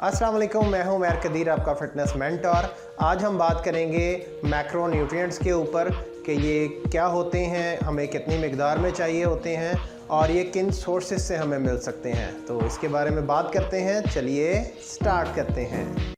अस्सलाम वालेकुम, मैं हूं उमैर कदीर, आपका फ़िटनेस मेंटर। आज हम बात करेंगे मैक्रो न्यूट्रिएंट्स के ऊपर कि ये क्या होते हैं, हमें कितनी मिकदार में चाहिए होते हैं और ये किन सोर्सेज से हमें मिल सकते हैं। तो इसके बारे में बात करते हैं, चलिए स्टार्ट करते हैं।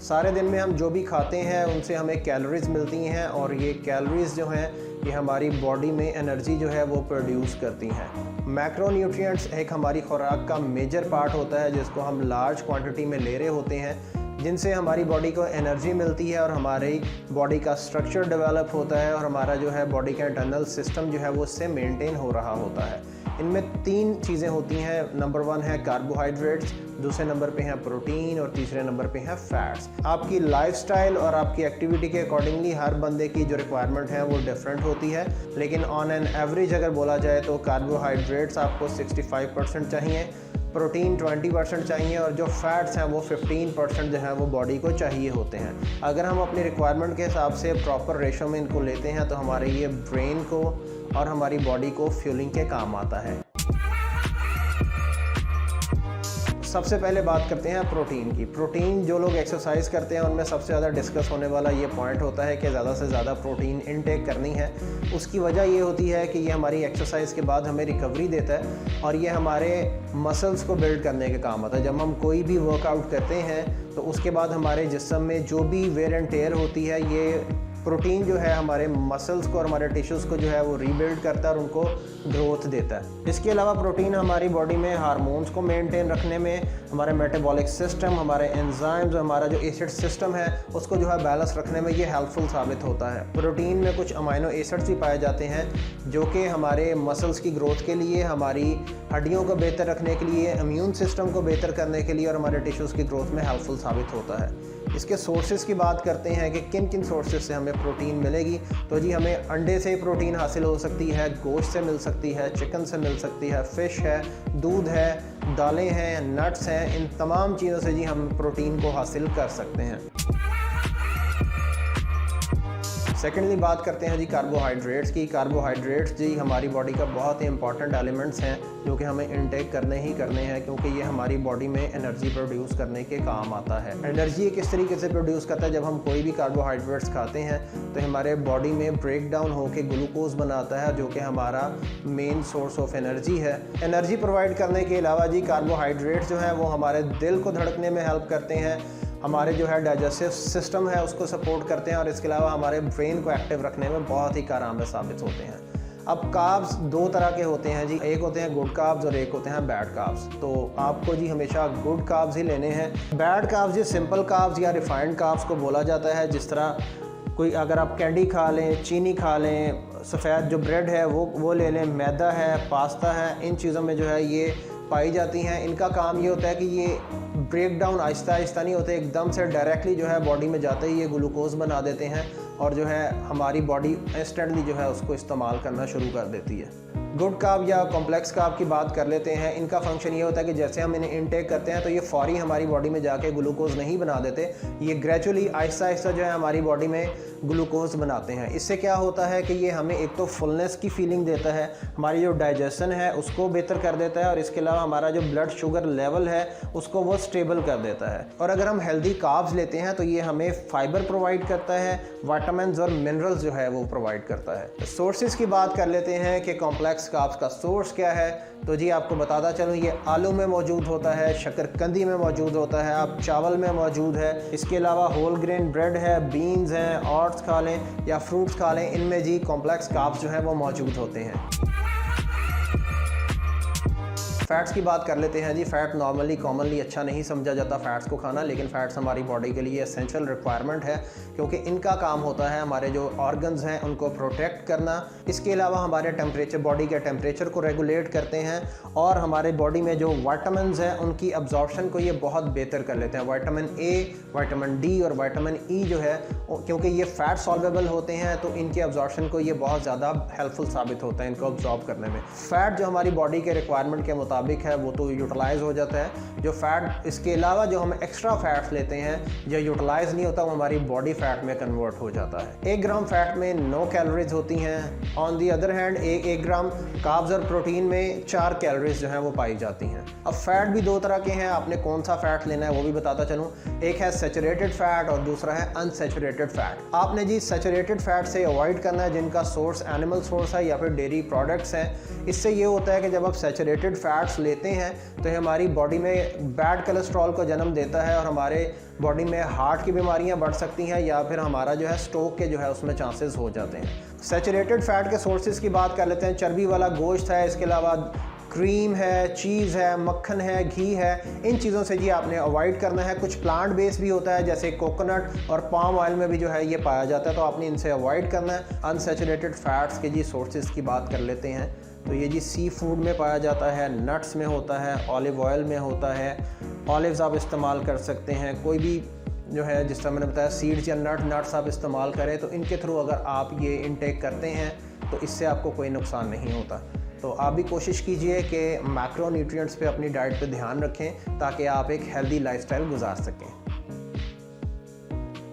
सारे दिन में हम जो भी खाते हैं उनसे हमें कैलोरीज़ मिलती हैं और ये कैलोरीज़ जो हैं ये हमारी बॉडी में एनर्जी जो है वो प्रोड्यूस करती हैं। मैक्रो न्यूट्रिएंट्स एक हमारी खुराक का मेजर पार्ट होता है जिसको हम लार्ज क्वांटिटी में ले रहे होते हैं, जिनसे हमारी बॉडी को एनर्जी मिलती है और हमारी बॉडी का स्ट्रक्चर डेवलप होता है और हमारा जो है बॉडी का इंटरनल सिस्टम जो है वो उससे मेंटेन हो रहा होता है। इनमें 3 चीज़ें होती हैं। नंबर 1 है कार्बोहाइड्रेट्स, दूसरे नंबर पे है प्रोटीन और तीसरे नंबर पे है फैट्स। आपकी लाइफस्टाइल और आपकी एक्टिविटी के अकॉर्डिंगली हर बंदे की जो रिक्वायरमेंट है वो डिफरेंट होती है, लेकिन ऑन एन एवरेज अगर बोला जाए तो कार्बोहाइड्रेट्स आपको 65% चाहिए, प्रोटीन 20% चाहिए और जो फैट्स हैं वो 15% जो है वो बॉडी को चाहिए होते हैं। अगर हम अपनी रिक्वायरमेंट के हिसाब से प्रॉपर रेशो में इनको लेते हैं तो हमारे ये ब्रेन को और हमारी बॉडी को फ्यूलिंग के काम आता है। सबसे पहले बात करते हैं प्रोटीन की। प्रोटीन जो लोग एक्सरसाइज करते हैं उनमें सबसे ज़्यादा डिस्कस होने वाला ये पॉइंट होता है कि ज़्यादा से ज़्यादा प्रोटीन इनटेक करनी है। उसकी वजह ये होती है कि ये हमारी एक्सरसाइज के बाद हमें रिकवरी देता है और ये हमारे मसल्स को बिल्ड करने के काम आता है। जब हम कोई भी वर्कआउट करते हैं तो उसके बाद हमारे जिस्म में जो भी वेयर एंड टेयर होती है, ये प्रोटीन जो है हमारे मसल्स को और हमारे टिश्यूज़ को जो है वो रीबिल्ड करता है और उनको ग्रोथ देता है। इसके अलावा प्रोटीन हमारी बॉडी में हार्मोन्स को मेंटेन रखने में, हमारे मेटाबॉलिक सिस्टम, हमारे एंजाइम्स, हमारा जो एसिड सिस्टम है उसको जो है बैलेंस रखने में ये हेल्पफुल साबित होता है। प्रोटीन में कुछ अमाइनो एसिड्स भी पाए जाते हैं जो कि हमारे मसल्स की ग्रोथ के लिए, हमारी हड्डियों को बेहतर रखने के लिए, इम्यून सिस्टम को बेहतर करने के लिए और हमारे टिश्यूज़ की ग्रोथ में हेल्पफुल साबित होता है। इसके सोर्सेज़ की बात करते हैं कि किन किन सोर्सेज से हमें प्रोटीन मिलेगी। तो जी हमें अंडे से प्रोटीन हासिल हो सकती है, गोश्त से मिल सकती है, चिकन से मिल सकती है, फ़िश है, दूध है, दालें हैं, नट्स हैं। इन तमाम चीज़ों से जी हम प्रोटीन को हासिल कर सकते हैं। सेकेंडली बात करते हैं जी कार्बोहाइड्रेट्स की। कार्बोहाइड्रेट्स जी हमारी बॉडी का बहुत ही इंपॉर्टेंट एलिमेंट्स हैं जो कि हमें इनटेक करने ही करने हैं, क्योंकि ये हमारी बॉडी में एनर्जी प्रोड्यूस करने के काम आता है। एनर्जी किस तरीके से प्रोड्यूस करता है? जब हम कोई भी कार्बोहाइड्रेट्स खाते हैं तो हमारे बॉडी में ब्रेक डाउन होकर ग्लूकोज बनाता है जो कि हमारा मेन सोर्स ऑफ एनर्जी है। एनर्जी प्रोवाइड करने के अलावा जी कार्बोहाइड्रेट्स जो हैं वो हमारे दिल को धड़कने में हेल्प करते हैं, हमारे जो है डाइजेस्टिव सिस्टम है उसको सपोर्ट करते हैं और इसके अलावा हमारे ब्रेन को एक्टिव रखने में बहुत ही कारआमद साबित होते हैं। अब कार्ब्स 2 तरह के होते हैं जी, एक होते हैं गुड कार्ब्स और एक होते हैं बैड कार्ब्स। तो आपको जी हमेशा गुड कार्ब्स ही लेने हैं। बैड कार्ब्स जी सिंपल कार्ब्स या रिफाइंड कार्ब्स को बोला जाता है। जिस तरह कोई अगर आप कैंडी खा लें, चीनी खा लें, सफ़ेद जो ब्रेड है वो ले लें, मैदा है, पास्ता है, इन चीज़ों में जो है ये पाई जाती हैं। इनका काम ये होता है कि ये ब्रेक डाउन आहिस्ता आहिस्ता नहीं होते, एकदम से डायरेक्टली जो है बॉडी में जाते ही ये ग्लूकोज बना देते हैं और जो है हमारी बॉडी इंस्टेंटली जो है उसको इस्तेमाल करना शुरू कर देती है। गुड कार्ब या कॉम्प्लेक्स कार्ब की बात कर लेते हैं। इनका फंक्शन ये होता है कि जैसे हम इन्हें इनटेक करते हैं तो ये फौरी हमारी बॉडी में जाके ग्लूकोज नहीं बना देते, ये ग्रेजुअली आहिस्ता आहिस्ता जो है हमारी बॉडी में ग्लूकोज बनाते हैं। इससे क्या होता है कि ये हमें एक तो फुलनेस की फीलिंग देता है, हमारी जो डाइजेशन है उसको बेहतर कर देता है और इसके अलावा हमारा जो ब्लड शुगर लेवल है उसको वो स्टेबल कर देता है। और अगर हम हेल्दी कार्ब्स लेते हैं तो ये हमें फाइबर प्रोवाइड करता है, विटामिन्स और मिनरल्स जो है वो प्रोवाइड करता है। सोर्सेज की बात कर लेते हैं कि कॉम्प्लेक्स कार्ब्स का सोर्स क्या है। तो जी आपको बताता चलूँ, ये आलू में मौजूद होता है, शकरकंदी में मौजूद होता है, आप चावल में मौजूद है। इसके अलावा होल ग्रेन ब्रेड है, बीन्स हैं, ओट्स खा लें या फ्रूट्स खा लें, इनमें जी कॉम्प्लेक्स कार्ब्स जो है वो मौजूद होते हैं। फ़ैट्स की बात कर लेते हैं जी। फ़ैट नॉर्मली कॉमनली अच्छा नहीं समझा जाता फ़ैट्स को खाना, लेकिन फ़ैट्स हमारी बॉडी के लिए एसेंशियल रिक्वायरमेंट है क्योंकि इनका काम होता है हमारे जो ऑर्गन्स हैं उनको प्रोटेक्ट करना। इसके अलावा हमारे टेम्परेचर, बॉडी के टेम्परेचर को रेगुलेट करते हैं और हमारे बॉडी में जो विटामिन्स हैं उनकी अब्जॉर्प्शन को ये बहुत बेहतर कर लेते हैं। विटामिन ए, विटामिन डी और विटामिन ई जो है, क्योंकि ये फ़ैट सॉल्वेबल होते हैं तो इनके अब्जॉर्प्शन को ये बहुत ज़्यादा हेल्पफुल साबित होता है इनको अब्जॉर्ब करने में। फ़ैट जो हमारी बॉडी के रिक्वायरमेंट के मुताबिक मुताबिक है वो तो यूटिलाइज़ हो जाता है। जो फ़ैट इसके अलावा जो हम एक्स्ट्रा फ़ैट्स लेते हैं जो यूटिलाइज़ नहीं होता वो हमारी बॉडी फ़ैट में कन्वर्ट हो जाता है। 1 ग्राम फ़ैट में 9 कैलोरीज होती हैं। On the other hand 1 gram carbs और प्रोटीन में 4 कैलोरीज जो हैं वो पाई जाती हैं। अब फ़ैट भी 2 तरह के हैं, आपने कौन सा फ़ैट लेना है वो भी बताता चलूँ। एक है सैचुरेटेड फ़ैट और दूसरा है अनसैचुरेटेड फ़ैट। आपने जी सैचुरेटेड फ़ैट से अवॉइड करना है जिनका सोर्स एनिमल सोर्स है या फिर डेयरी प्रोडक्ट्स हैं। इससे ये होता है कि जब आप सैचुरेटेड फ़ैट्स लेते हैं तो ये हमारी बॉडी में बैड कोलेस्ट्रॉल को जन्म देता है और हमारे बॉडी में हार्ट की बीमारियां बढ़ सकती हैं या फिर हमारा जो है स्ट्रोक के जो है उसमें चांसेस हो जाते हैं। सैचुरेटेड फ़ैट के सोर्सेज की बात कर लेते हैं। चर्बी वाला गोश्त है, इसके अलावा क्रीम है, चीज़ है, मक्खन है, घी है, इन चीज़ों से जी आपने अवॉइड करना है। कुछ प्लांट बेस भी होता है जैसे कोकोनट और पाम ऑयल में भी जो है ये पाया जाता है, तो आपने इनसे अवॉइड करना है। अनसैचुरेटेड फ़ैट्स के जी सोर्सेज की बात कर लेते हैं तो ये जी सी फूड में पाया जाता है, नट्स में होता है, ऑलिव ऑयल में होता है। ऑलिव्स आप इस्तेमाल कर सकते हैं, कोई भी जो है जिस तरह मैंने बताया सीड्स या नट्स आप इस्तेमाल करें तो इनके थ्रू अगर आप ये इनटेक करते हैं तो इससे आपको कोई नुकसान नहीं होता। तो आप भी कोशिश कीजिए कि मैक्रो न्यूट्रिएंट्स पे अपनी डाइट पे ध्यान रखें ताकि आप एक हेल्दी लाइफस्टाइल गुजार सकें।